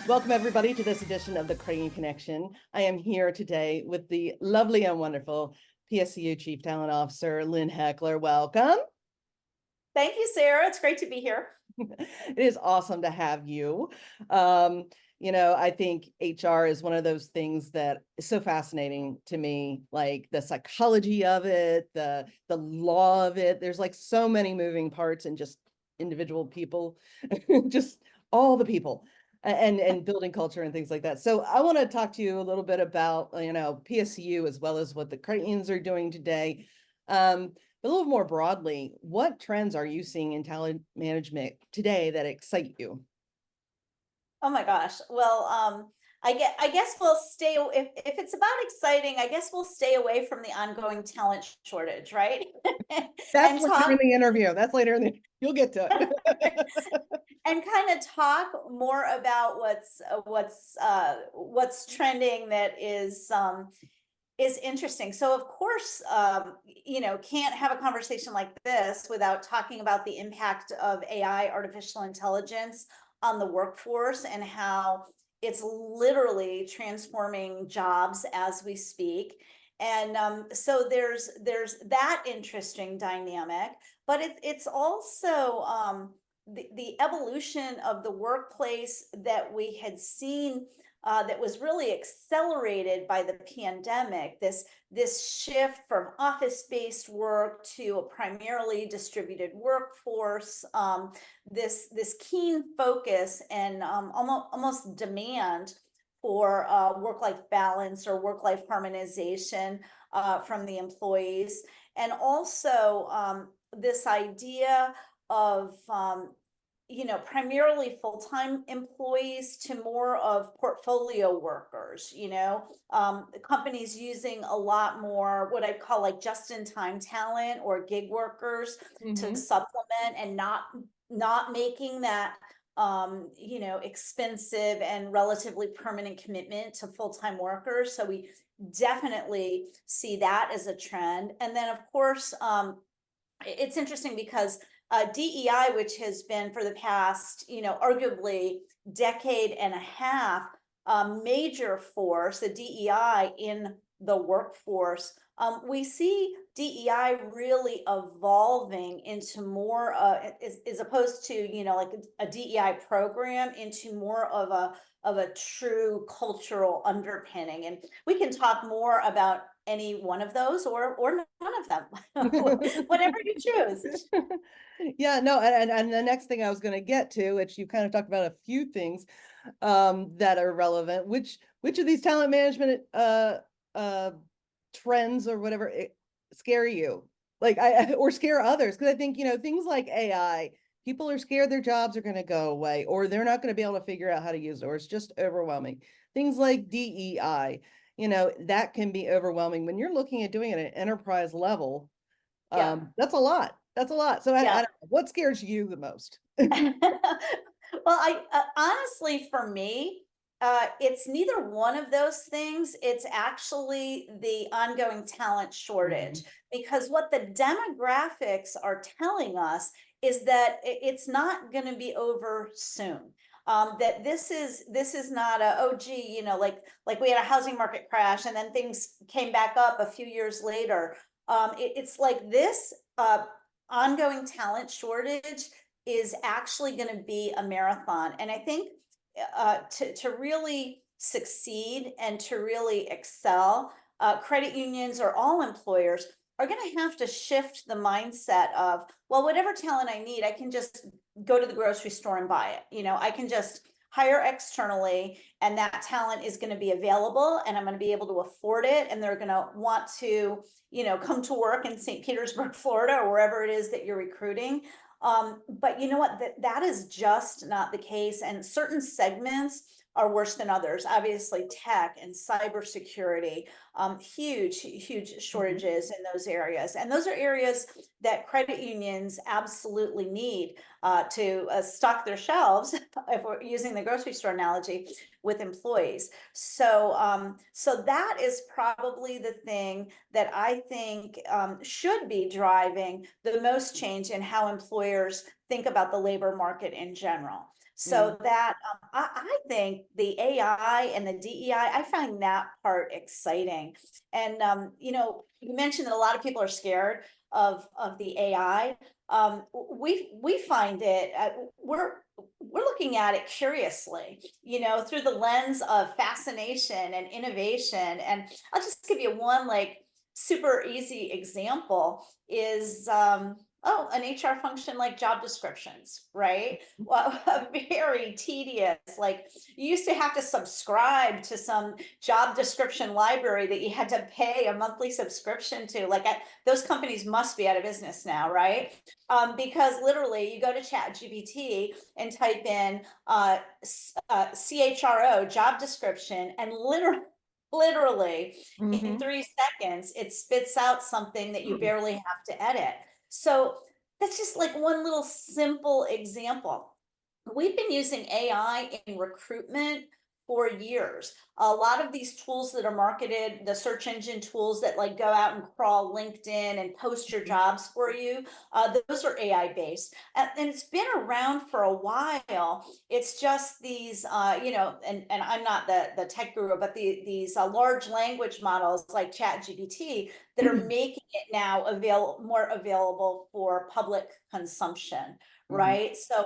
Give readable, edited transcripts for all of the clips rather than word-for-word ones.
Welcome, everybody, to this edition of the Credit Union Connection. I am here today with the lovely and wonderful PSCU Chief Talent Officer, Lynn Heckler. Welcome. Thank you, Sarah. It's great to be here. It is awesome to have you. I think HR is one of those things that is so fascinating to me, like the psychology of it, the law of it. There's like so many moving parts and just individual people, just all the people. And building culture and things like that. So I want to talk to you a little bit about, PSCU as well as what the credit unions are doing today. But a little more broadly, what trends are you seeing in talent management today that excite you? Oh my gosh. Well, I guess we'll stay if it's about exciting, I guess we'll stay away from the ongoing talent shortage, right? That's And later in talk the interview. That's later in the, you'll get to it. and kind of talk more about what's trending that is interesting. So of course, can't have a conversation like this without talking about the impact of AI, artificial intelligence, on the workforce and how it's literally transforming jobs as we speak. And so there's that interesting dynamic, but it's also the evolution of the workplace that we had seen that was really accelerated by the pandemic. This shift from office-based work to a primarily distributed workforce. This keen focus and almost demand for work-life balance or work-life harmonization from the employees, and also this idea of primarily full-time employees to more of portfolio workers, companies using a lot more what I'd call like just-in-time talent or gig workers to Mhm. supplement and not making that expensive and relatively permanent commitment to full-time workers. So we definitely see that as a trend. And then of course, it's interesting because DEI, which has been for the past, arguably decade and a half, a major force, the DEI in the workforce, we see DEI really evolving into more, as opposed to, like a DEI program, into more of a true cultural underpinning. And we can talk more about any one of those or none of them, whatever you choose. Yeah, no, and the next thing I was going to get to, which you kind of talked about a few things that are relevant. Which of these talent management uh trends or whatever scare you? Like or scare others? Because I think, things like AI, people are scared their jobs are going to go away or they're not going to be able to figure out how to use it, or it's just overwhelming. Things like DEI, that can be overwhelming when you're looking at doing it at an enterprise level. Yeah. That's a lot. That's a lot. So I Yeah. don't know, what scares you the most? Well, I honestly, for me, it's neither one of those things. It's actually the ongoing talent shortage, Mhm. because what the demographics are telling us is that it's not going to be over soon. That this is not a, oh gee, like we had a housing market crash and then things came back up a few years later. It's like this ongoing talent shortage is actually going to be a marathon. And I think to really succeed and to really excel, credit unions or all employers are going to have to shift the mindset of, well, whatever talent I need, I can just go to the grocery store and buy it. I can just hire externally and that talent is going to be available and I'm going to be able to afford it. And they're going to want to, come to work in St. Petersburg, Florida, or wherever it is that you're recruiting. But you know what? That is just not the case. And certain segments are worse than others. Obviously, tech and cybersecurity, huge Mhm. shortages in those areas. And those are areas that credit unions absolutely need to stock their shelves, if we're using the grocery store analogy, with employees. So that is probably the thing that I think should be driving the most change in how employers think about the labor market in general. So that I think the AI and the DEI, I find that part exciting. And you mentioned that a lot of people are scared of the AI. We find it we're looking at it curiously, through the lens of fascination and innovation. And I'll just give you one like super easy example is an HR function like job descriptions, right? Well, very tedious. Like you used to have to subscribe to some job description library that you had to pay a monthly subscription to. Like those companies must be out of business now, right? Because literally you go to ChatGPT and type in CHRO job description, and literally in Mhm. 3 seconds it spits out something that you barely have to edit. So that's just like one little simple example. We've been using AI in recruitment for years. A lot of these tools that are marketed, the search engine tools that like go out and crawl LinkedIn and post your jobs for you, those are AI based. And it's been around for a while. It's just these, and I'm not the tech guru, but these large language models like ChatGPT that are making it now more available for public consumption, Mhm. right? So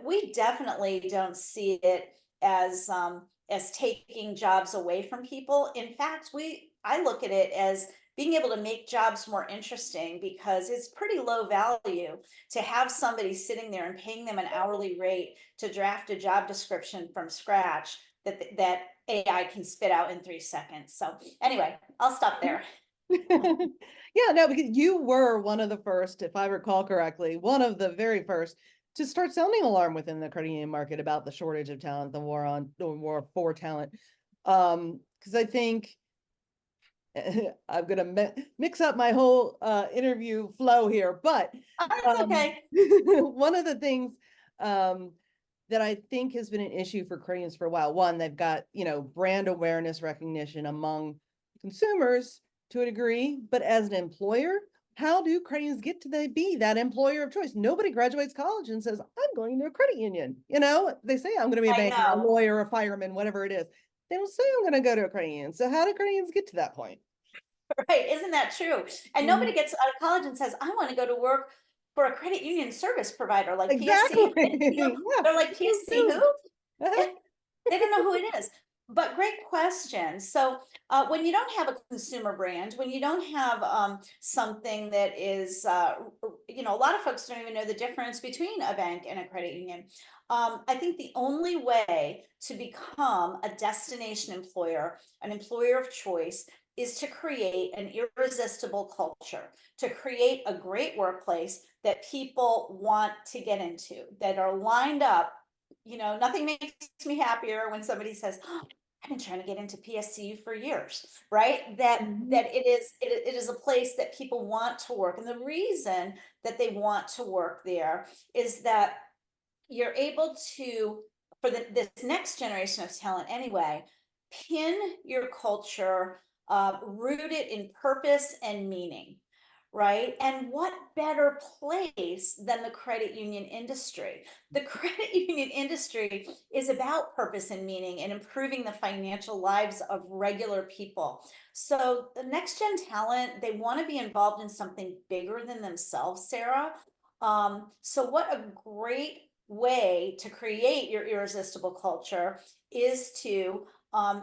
we definitely don't see it as taking jobs away from people. In fact, I look at it as being able to make jobs more interesting, because it's pretty low value to have somebody sitting there and paying them an hourly rate to draft a job description from scratch that AI can spit out in 3 seconds. So anyway, I'll stop there. Yeah, no, because you were one of the first, if I recall correctly, one of the very first to start sounding alarm within the credit union market about the shortage of talent, the war for talent. Because I think I'm gonna mix up my whole interview flow here, but Oh, that's okay. one of the things that I think has been an issue for credit unions for a while. One, they've got, brand awareness recognition among consumers to a degree, but as an employer, how do credit unions get to be that employer of choice? Nobody graduates college and says, I'm going to a credit union. They say I'm going to be a I banker, a know. lawyer, a fireman, whatever it is. They don't say I'm going to go to a credit union. So how do credit unions get to that point? Right, isn't that true? And nobody Mhm. gets out of college and says, I want to go to work for a credit union service provider like Exactly. PSCU. Yeah. They're like, PSC who? Uh-huh. Yeah, they don't know who it is. But great question. So when you don't have a consumer brand, when you don't have something that is, a lot of folks don't even know the difference between a bank and a credit union. I think the only way to become a destination employer, an employer of choice, is to create an irresistible culture, to create a great workplace that people want to get into, that are lined up. Nothing makes me happier when somebody says, oh, I've been trying to get into PSCU for years, right? That Mhm. it is a place that people want to work. And the reason that they want to work there is that you're able to, for this next generation of talent anyway, pin your culture, root it in purpose and meaning, right? And what better place than the credit union industry? The credit union industry is about purpose and meaning and improving the financial lives of regular people. So the next gen talent, they want to be involved in something bigger than themselves, Sarah. So what a great way to create your irresistible culture is to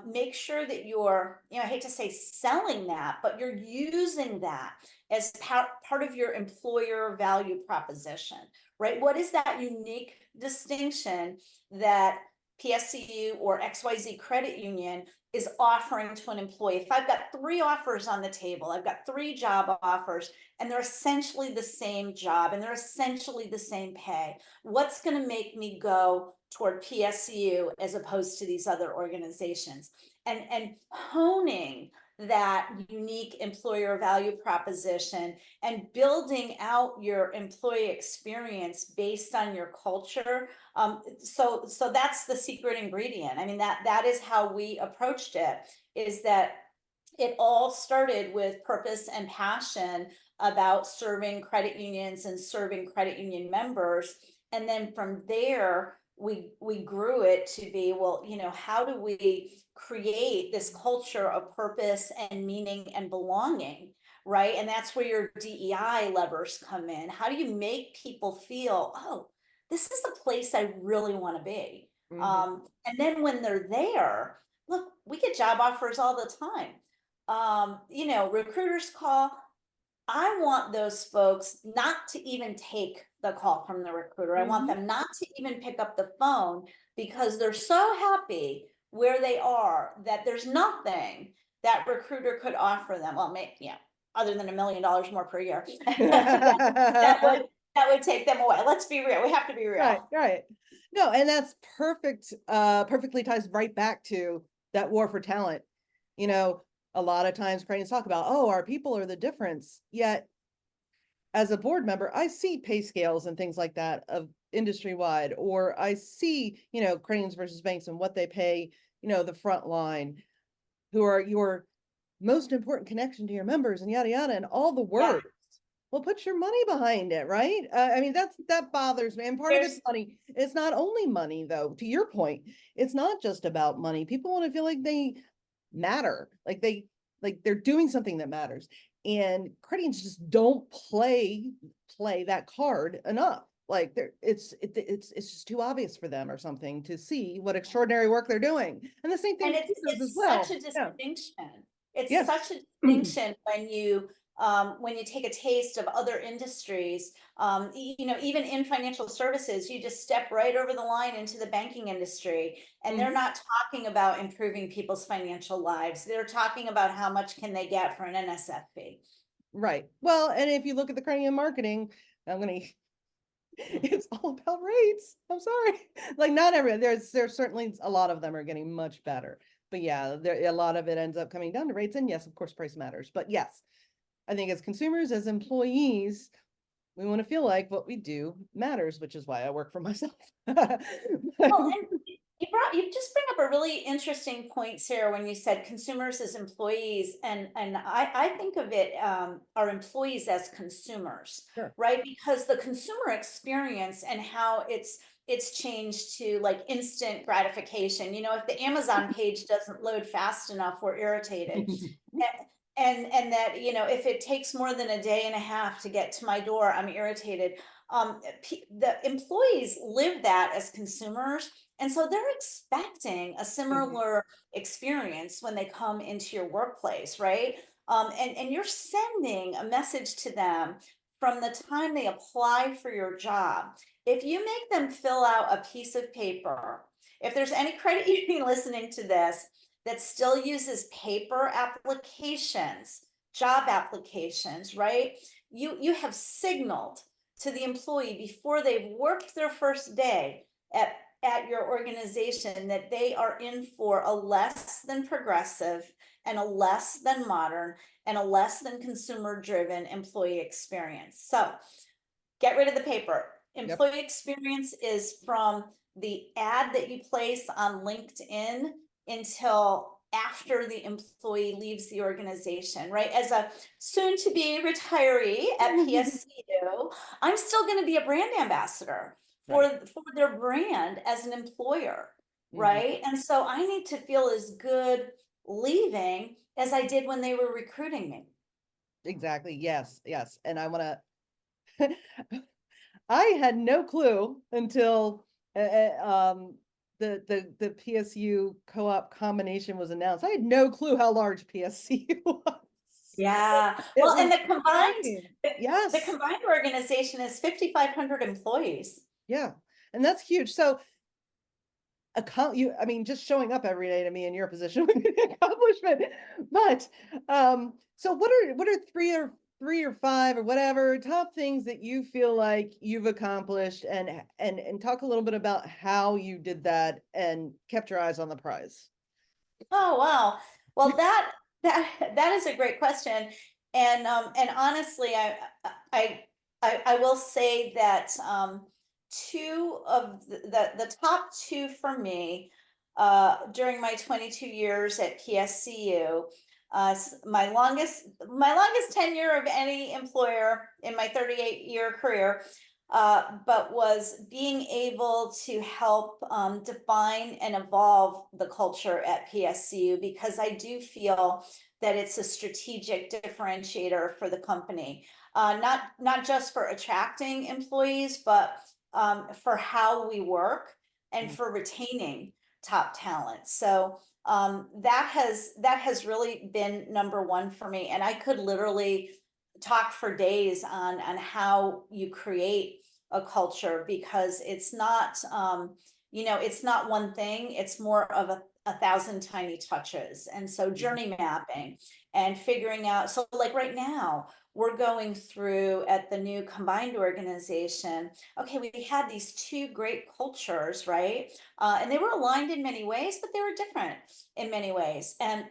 make sure that you're, I hate to say selling that, but you're using that as part of your employer value proposition, right? What is that unique distinction that PSCU or XYZ credit union is offering to an employee? If I've got 3 offers on the table, I've got 3 job offers, and they're essentially the same job and they're essentially the same pay, what's going to make me go toward PSCU as opposed to these other organizations? And honing that unique employer value proposition and building out your employee experience based on your culture. So that's the secret ingredient. I mean, that is how we approached it, is that it all started with purpose and passion about serving credit unions and serving credit union members. And then from there, we grew it to be, well, you know, how do we create this culture of purpose and meaning and belonging, right? And that's where your DEI levers come in. How do you make people feel, oh, this is the place I really want to be? Mhm. And then when they're there, look, we get job offers all the time. You know, recruiters call. I want those folks not to even take the call from the recruiter. I want Mhm. them not to even pick up the phone because they're so happy where they are that there's nothing that recruiter could offer them. Well, maybe, yeah, other than $1 million more per year. That would that would take them away. Let's be real. We have to be Right, real. right. No, and that's perfect, perfectly ties right back to that war for talent. You know, a lot of times cranes talk about, oh, our people are the difference. Yet as a board member, I see pay scales and things like that of industry wide, or I see, cranes versus banks and what they pay, the front line, who are your most important connection to your members and yada yada and all the Yeah. words. Well, put your money behind it, right? I mean, that bothers me. And part of it's There's money. It's not only money, though. To your point, it's not just about money. People want to feel like they matter, like they're doing something that matters. And credits just don't play that card enough. Like it's just too obvious for them or something to see what extraordinary work they're doing. And the same thing And with teachers as it's such well. a Yeah. distinction. It's Yes. such a distinction when you take a taste of other industries. You know, even in financial services, you just step right over the line into the banking industry, and they're Mhm. not talking about improving people's financial lives. They're talking about how much can they get for an NSFP. Right. Well, and if you look at the cranium marketing, I'm gonna it's all about rates. I'm sorry. Like not every there's certainly a lot of them are getting much better. But yeah, there a lot of it ends up coming down to rates. And yes, of course, price matters. But yes, I think as consumers, as employees, we want to feel like what we do matters, which is why I work for myself. Well, and you just bring up a really interesting point, Sarah, when you said consumers as employees, and I think of it our employees as consumers, Sure. right? Because the consumer experience and how it's changed to like instant gratification. You know, if the Amazon page doesn't load fast enough, we're irritated. And that, you know, if it takes more than a day and a half to get to my door, I'm irritated. The employees live that as consumers, and so they're expecting a Mhm. similar experience when they come into your workplace, right? And you're sending a message to them from the time they apply for your job. If you make them fill out a piece of paper, if there's any credit union listening to this that still uses paper applications, job applications, right? You have signaled to the employee before they've worked their first day at your organization that they are in for a less than progressive and a less than modern and a less than consumer driven employee experience. So get rid of the paper. Yep. Employee experience is from the ad that you place on LinkedIn until after the employee leaves the organization, right? As a soon to be retiree at PSCU, I'm still going to be a brand ambassador Right. for their brand as an employer, Mhm. right? And so I need to feel as good leaving as I did when they were recruiting me. Exactly. Yes. Yes. And I want to I had no clue until the PSU co-op combination was announced. I had no clue how large PSCU was. Yeah, It well, and was shocking. the Yes. combined organization is 5,500 employees. Yeah. And that's huge. So I mean, just showing up every day to me in your position would be an accomplishment. But so what are three or five or whatever top things that you feel like you've accomplished and talk a little bit about how you did that and kept your eyes on the prize. Oh, wow. Well, that is a great question. And honestly, I I will say that two of the top two for me during my 22 years at PSCU, my longest tenure of any employer in my 38-year career but was being able to help define and evolve the culture at PSCU, because I do feel that it's a strategic differentiator for the company. Not just for attracting employees, but for how we work and for retaining top talent. So that has really been number one for me. And I could literally talk for days on how you create a culture, because it's not it's not one thing, it's more of a thousand tiny touches. And so journey mapping and figuring out, so like right now we're going through at the new combined organization. Okay, we had these two great cultures, right? And they were aligned in many ways, but they were different in many ways. And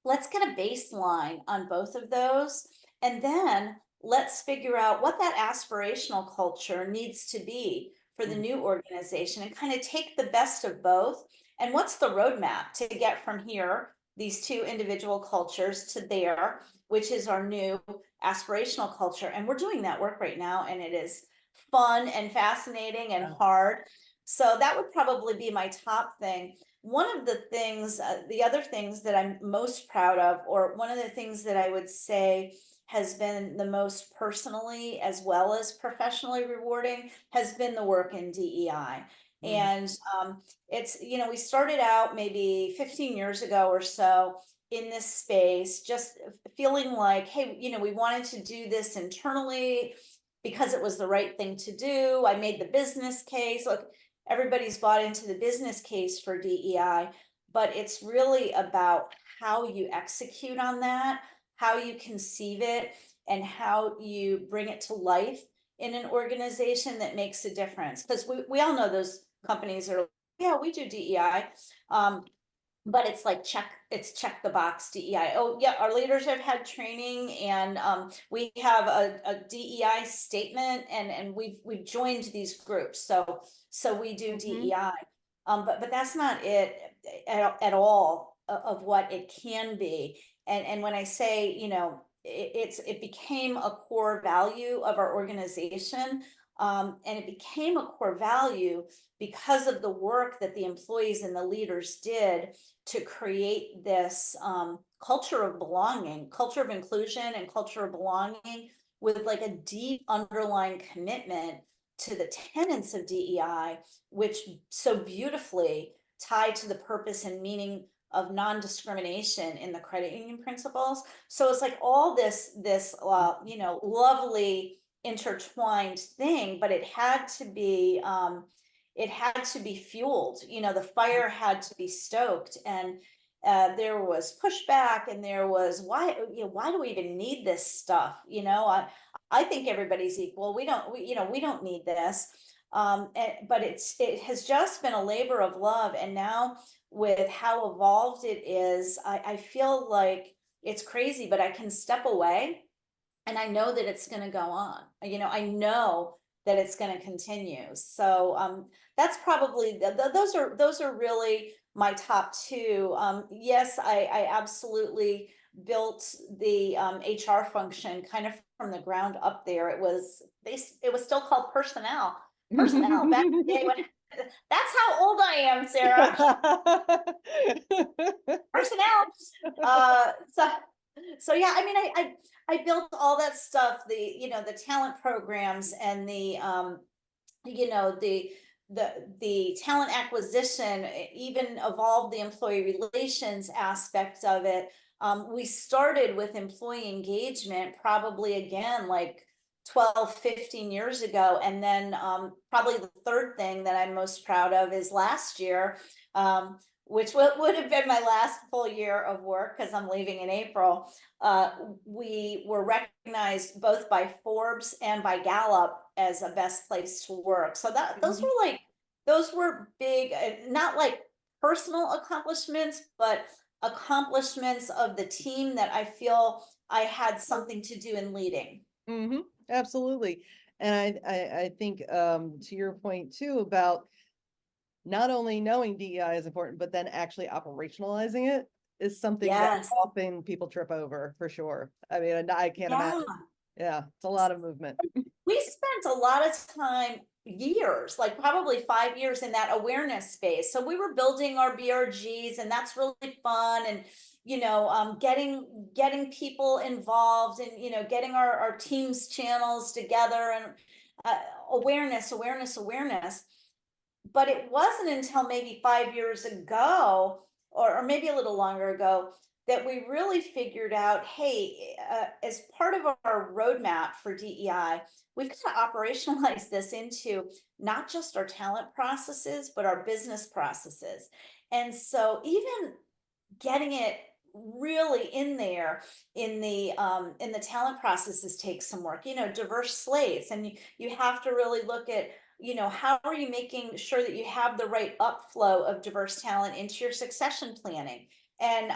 let's get a baseline on both of those. And then let's figure out what that aspirational culture needs to be for the new organization, and kind of take the best of both. And what's the roadmap to get from here, these two individual cultures, to there, which is our new aspirational culture. And we're doing that work right now, and it is fun and fascinating and hard. So that would probably be my top thing. One of the things, the other things that I'm most proud of, or one of the things that I would say has been the most personally as well as professionally rewarding, has been the work in DEI. And it's, we started out maybe 15 years ago or so in this space, just feeling like, hey, we wanted to do this internally because it was the right thing to do. I made the business case. Look, everybody's bought into the business case for DEI, but it's really about how you execute on that, how you conceive it, and how you bring it to life in an organization that makes a difference. Because we all know those companies are, yeah, we do DEI. But it's like check the box DEI. Oh yeah, our leaders have had training, and we have a DEI statement, and we've joined these groups. So we do DEI. But that's not it at all of what it can be. And when I say, it became a core value of our organization. And it became a core value because of the work that the employees and the leaders did to create this culture of belonging, culture of inclusion, and culture of belonging, with like a deep underlying commitment to the tenets of DEI, which so beautifully tie to the purpose and meaning of non-discrimination in the credit union principles. So it's like all this lovely intertwined thing, but it had to be fueled. The fire had to be stoked. And there was pushback, and there was, why do we even need this stuff? I think everybody's equal. We don't need this. But it has just been a labor of love. And now, with how evolved it is, I feel like it's crazy, but I can step away and I know that it's going to go on. I know that it's going to continue. So that's probably those are really my top two. Yes, I absolutely built the HR function kind of from the ground up there. It was still called personnel back in the day when that's how old I am, Sarah. Personnel. So yeah, I mean, I built all that stuff, the talent programs, and the the talent acquisition, even evolved the employee relations aspect of it. We started with employee engagement probably, again, like 12, 15 years ago. And then probably the third thing that I'm most proud of is last year, which would have been my last full year of work, because I'm leaving in April. We were recognized both by Forbes and by Gallup as a best place to work. So those were big, not like personal accomplishments, but accomplishments of the team that I feel I had something to do in leading. Absolutely. And I think to your point too, about not only knowing DEI is important, but then actually operationalizing it is something that Yes. often people trip over, for sure. I mean, I can't Yeah. imagine Yeah, it's a lot of movement. We spent a lot of time, years, like probably 5 years in that awareness space. So we were building our BRGs, and that's really fun. And getting people involved, and getting our teams channels together, and awareness. But it wasn't until maybe 5 years ago, or maybe a little longer ago, that we really figured out, hey, as part of our roadmap for DEI, we've got to operationalize this into not just our talent processes, but our business processes. And so even getting it really in there in the talent processes takes some work. Diverse slates, and you have to really look at, how are you making sure that you have the right upflow of diverse talent into your succession planning. And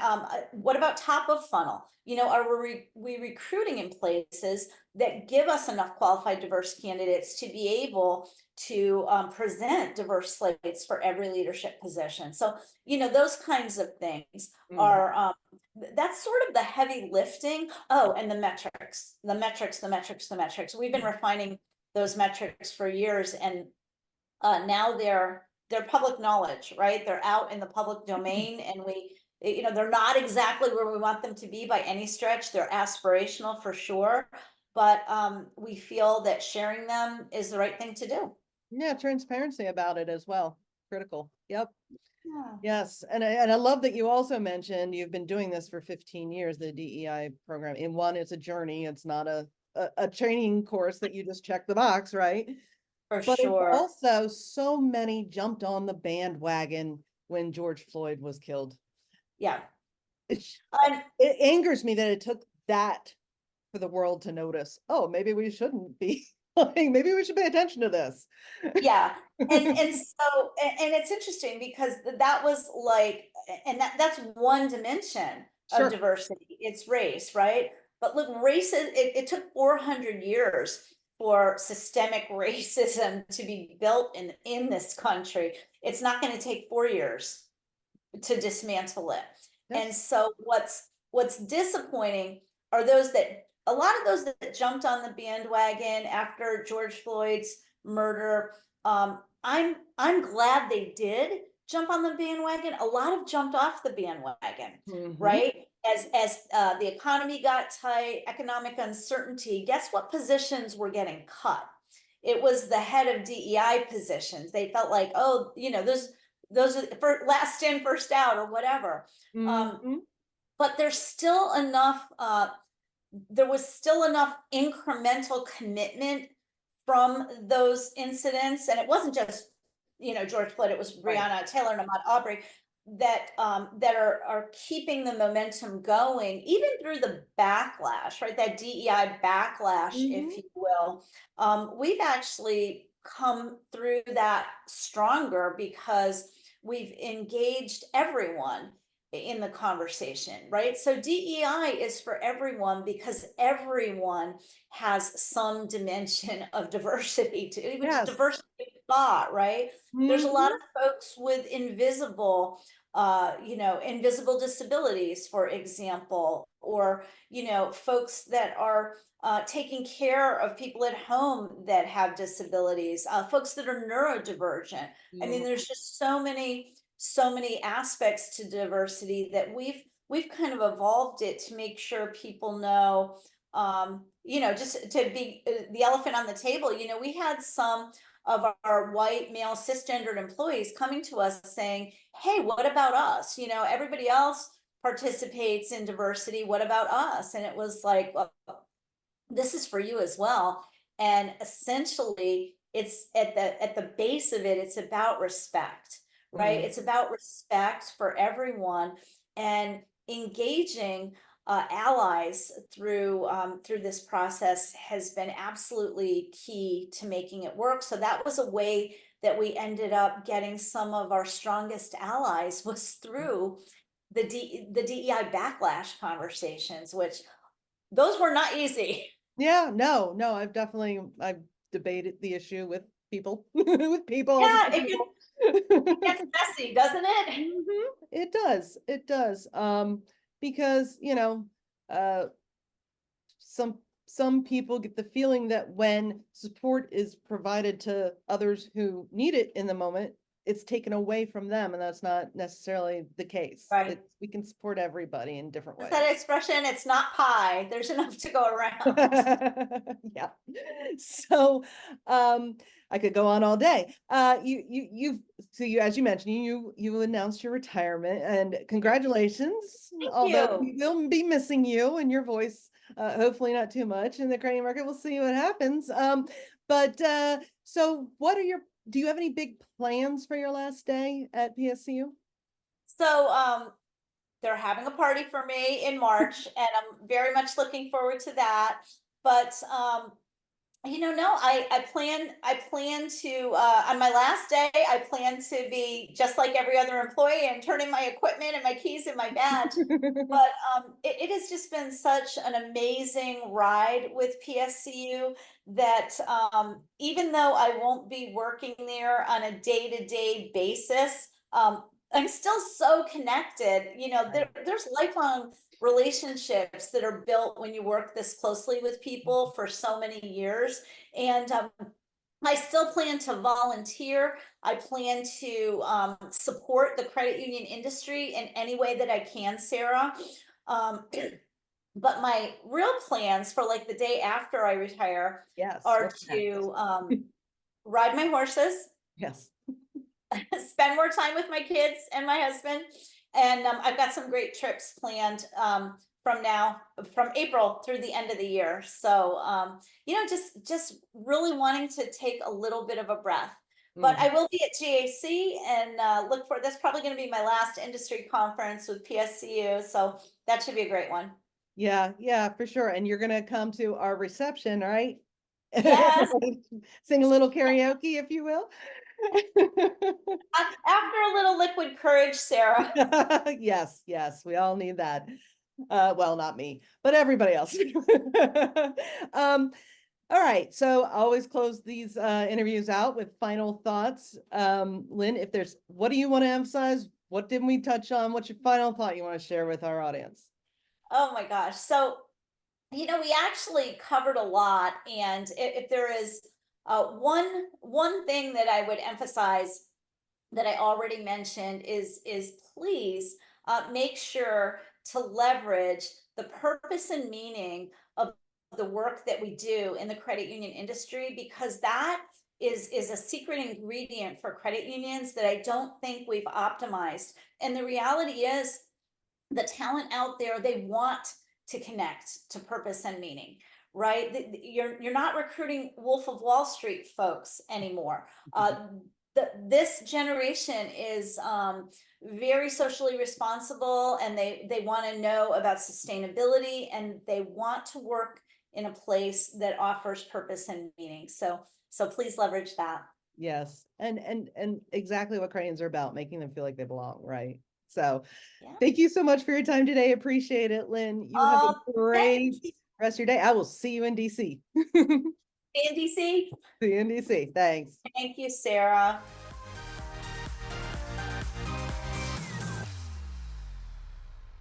what about top of funnel? Are we recruiting in places that give us enough qualified diverse candidates to be able to present diverse slates for every leadership position? So those kinds of things Mhm. are that's sort of the heavy lifting. Oh, and the metrics. We've been refining those metrics for years, and now they're public knowledge, right? They're out in the public domain, and they're not exactly where we want them to be by any stretch. They're aspirational for sure, but we feel that sharing them is the right thing to do. Yeah, transparency about it as well. Critical. Yep. Yeah. Yes. And I love that you also mentioned you've been doing this for 15 years, the DEI program. In one, it's a journey. It's not a training course that you just check the box, right? For But it's sure. also so many jumped on the bandwagon when George Floyd was killed. Yeah. It, And it angers me that it took that for the world to notice. Oh, maybe we shouldn't be like, maybe we should pay attention to this. yeah. And it's interesting because that was like, and that's one dimension of Sure. diversity. It's race, right? But look, it took 400 years for systemic racism to be built in this country. It's not going to take 4 years to dismantle it. And Yes. so what's disappointing are a lot of those that jumped on the bandwagon after George Floyd's murder. I'm glad they did jump on the bandwagon. A lot have jumped off the bandwagon, Hmm. right? As the economy got tight, economic uncertainty, guess what positions were getting cut? It was the head of DEI positions. They felt like, oh, those are for last in, first out, or whatever. Um, Hmm. but there's still enough. There was still enough incremental commitment from those incidents, and it wasn't just George Floyd. It was Right. Breonna Taylor and Ahmaud Arbery that are keeping the momentum going, even through the backlash, right? That DEI backlash, if Hmm. you will. We've actually come through that stronger because we've engaged everyone in the conversation, right? So DEI is for everyone because everyone has some dimension of diversity, to even just Yes. diversity of thought, right? There's a lot Hmm. of folks with invisible disabilities, for example, or folks that are taking care of people at home that have disabilities, folks that are neurodivergent. I mean, Hmm. there's just so many aspects to diversity that we've kind of evolved it to make sure people know, just to be the elephant on the table. We had some of our white male cisgendered employees coming to us saying, hey, what about us? Everybody else participates in diversity. What about us? And it was like, well, this is for you as well. And essentially, it's at the base of it, it's about respect, right? It's Hmm. about respect for everyone, and engaging allies through this process has been absolutely key to making it work. So that was a way that we ended up getting some of our strongest allies, was through the DEI backlash conversations, which those were not easy. Yeah, no, I've debated the issue with people, with people, I'll just Yeah, say people. it gets messy, doesn't it? Mhm. It does. Because, uh, some some people get the feeling that when support is provided to others who need it in the moment, it's taken away from them, and that's not necessarily the case. Right. We can support everybody in different What's ways. that expression? It's not pie. There's enough to go around. Yeah. So, I could go on all day. As you mentioned, you announced your retirement, and congratulations. Thank Although you. we will be missing you and your voice, hopefully not too much in the crane market. We'll see what happens. So do you have any big plans for your last day at PSCU? So, they're having a party for me in March, and I'm very much looking forward to that. But no, I plan to on my last day, I plan to be just like every other employee and turn in my equipment and my keys and my badge. But it has just been such an amazing ride with PSCU that even though I won't be working there on a day-to-day basis, I'm still so connected. There's lifelong relationships that are built when you work this closely with people for so many years. And I still plan to volunteer. I plan to support the credit union industry in any way that I can, Sarah. Um, but my real plans for like the day after I retire Yes. are What's next? to ride my horses, Yes. spend more time with my kids and my husband. And I've got some great trips planned from April through the end of the year. So, just really wanting to take a little bit of a breath. But I will be at GAC and look for that's probably going to be my last industry conference with PSCU. So that should be a great one. Yeah, yeah, for sure. And you're gonna come to our reception, right? Yes. Sing a little karaoke, if you will. After a little liquid courage, Sarah. Yes, yes, we all need that. Well, not me, but everybody else. Um, all right, so I always close these interviews out with final thoughts. Lynn, what do you want to emphasize? What didn't we touch on? What's your final thought you want to share with our audience? Oh my gosh. So, we actually covered a lot, and if there is one thing that I would emphasize that I already mentioned is please make sure to leverage the purpose and meaning of the work that we do in the credit union industry, because that is a secret ingredient for credit unions that I don't think we've optimized. And the reality is the talent out there, they want to connect to purpose and meaning, right? You're not recruiting Wolf of Wall Street folks anymore. This generation is very socially responsible, and they want to know about sustainability, and they want to work in a place that offers purpose and meaning. So please leverage that. Yes, and exactly what cranes are about, making them feel like they belong, right? So Yeah. thank you so much for your time today. Appreciate it, Lynn. You have a Thank great you, rest of your day. I will see you in DC. NDC. See you in DC. Thanks. Thank you, Sarah.